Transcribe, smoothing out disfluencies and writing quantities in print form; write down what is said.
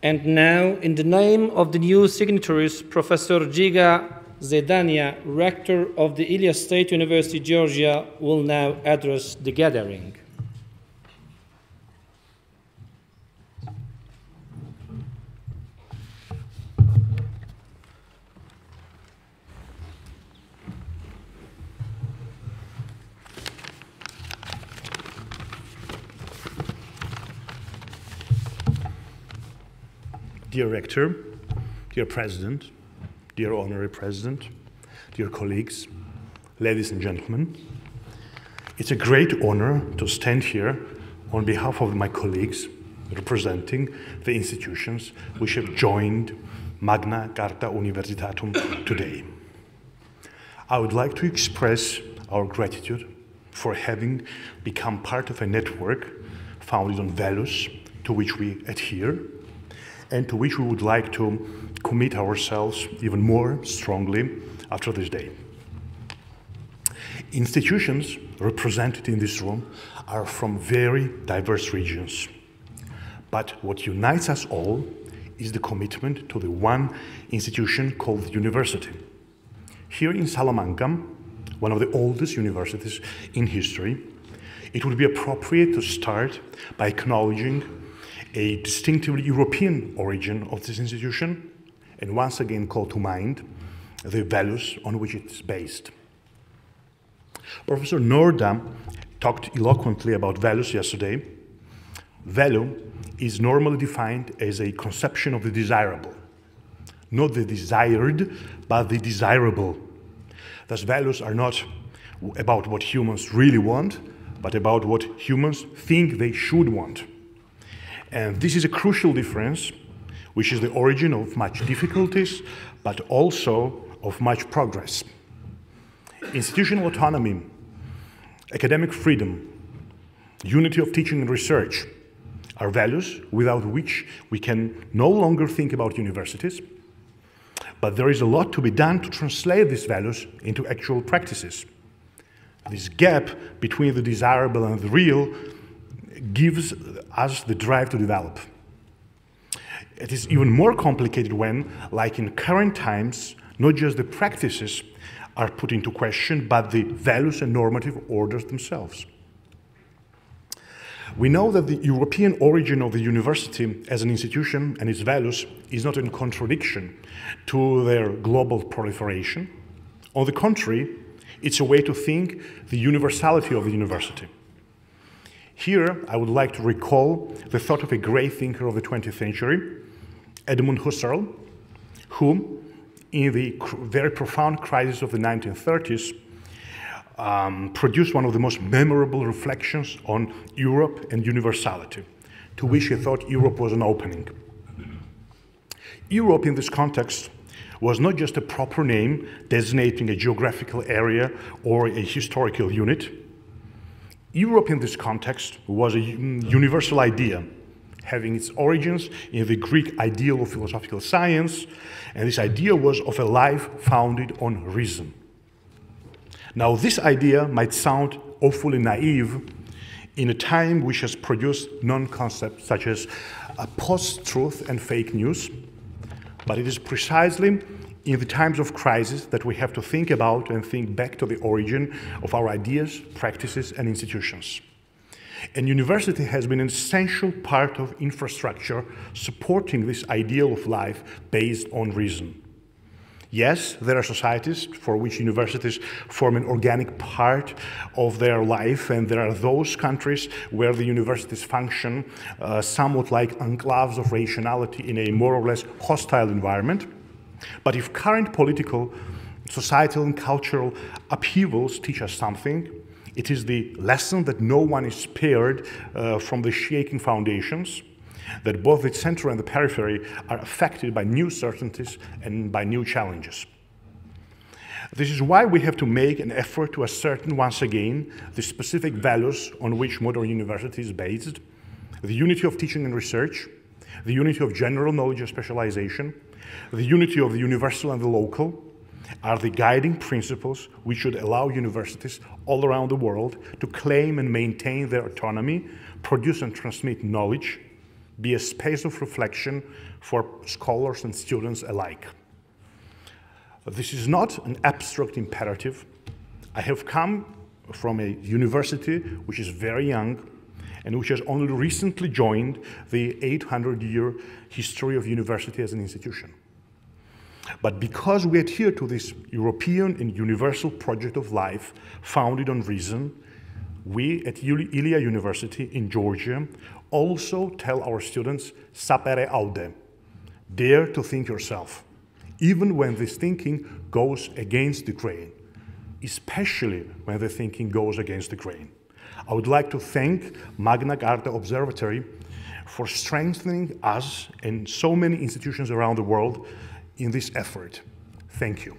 And now, in the name of the new signatories, Professor Giga Zedania, Rector of the Ilyas State University, Georgia, will now address the gathering. Dear Rector, dear President, dear Honorary President, dear colleagues, ladies and gentlemen, it's a great honor to stand here on behalf of my colleagues representing the institutions which have joined Magna Carta Universitatum today. I would like to express our gratitude for having become part of a network founded on values to which we adhere and to which we would like to commit ourselves even more strongly after this day. Institutions represented in this room are from very diverse regions, but what unites us all is the commitment to the one institution called university. Here in Salamanca, one of the oldest universities in history, it would be appropriate to start by acknowledging a distinctively European origin of this institution, and once again call to mind the values on which it's based. Professor Norda talked eloquently about values yesterday. Value is normally defined as a conception of the desirable, not the desired, but the desirable. Thus, values are not about what humans really want, but about what humans think they should want. And this is a crucial difference, which is the origin of much difficulties, but also of much progress. Institutional autonomy, academic freedom, unity of teaching and research are values without which we can no longer think about universities. But there is a lot to be done to translate these values into actual practices. This gap between the desirable and the real gives us the drive to develop. It is even more complicated when, like in current times, not just the practices are put into question, but the values and normative orders themselves. We know that the European origin of the university as an institution and its values is not in contradiction to their global proliferation. On the contrary, it's a way to think the universality of the university. Here, I would like to recall the thought of a great thinker of the 20th century, Edmund Husserl, who, in the very profound crisis of the 1930s, produced one of the most memorable reflections on Europe and universality, to which he thought Europe was an opening. Europe, in this context, was not just a proper name designating a geographical area or a historical unit. Europe in this context was a universal idea, having its origins in the Greek ideal of philosophical science, and this idea was of a life founded on reason. Now, this idea might sound awfully naive in a time which has produced non-concepts such as post-truth and fake news, but it is precisely in the times of crisis that we have to think about and think back to the origin of our ideas, practices, and institutions. And university has been an essential part of infrastructure supporting this ideal of life based on reason. Yes, there are societies for which universities form an organic part of their life, and there are those countries where the universities function somewhat like enclaves of rationality in a more or less hostile environment. But if current political, societal, and cultural upheavals teach us something, it is the lesson that no one is spared from the shaking foundations, that both the center and the periphery are affected by new certainties and by new challenges. This is why we have to make an effort to ascertain once again the specific values on which modern university is based, the unity of teaching and research, the unity of general knowledge and specialization, the unity of the universal and the local, are the guiding principles which should allow universities all around the world to claim and maintain their autonomy, produce and transmit knowledge, be a space of reflection for scholars and students alike. This is not an abstract imperative. I have come from a university which is very young and which has only recently joined the 800-year history of university as an institution. But because we adhere to this European and universal project of life founded on reason, we at Ilia University in Georgia also tell our students, sapere aude, dare to think yourself, even when this thinking goes against the grain, especially when the thinking goes against the grain. I would like to thank Magna Carta Observatory for strengthening us and so many institutions around the world in this effort. Thank you.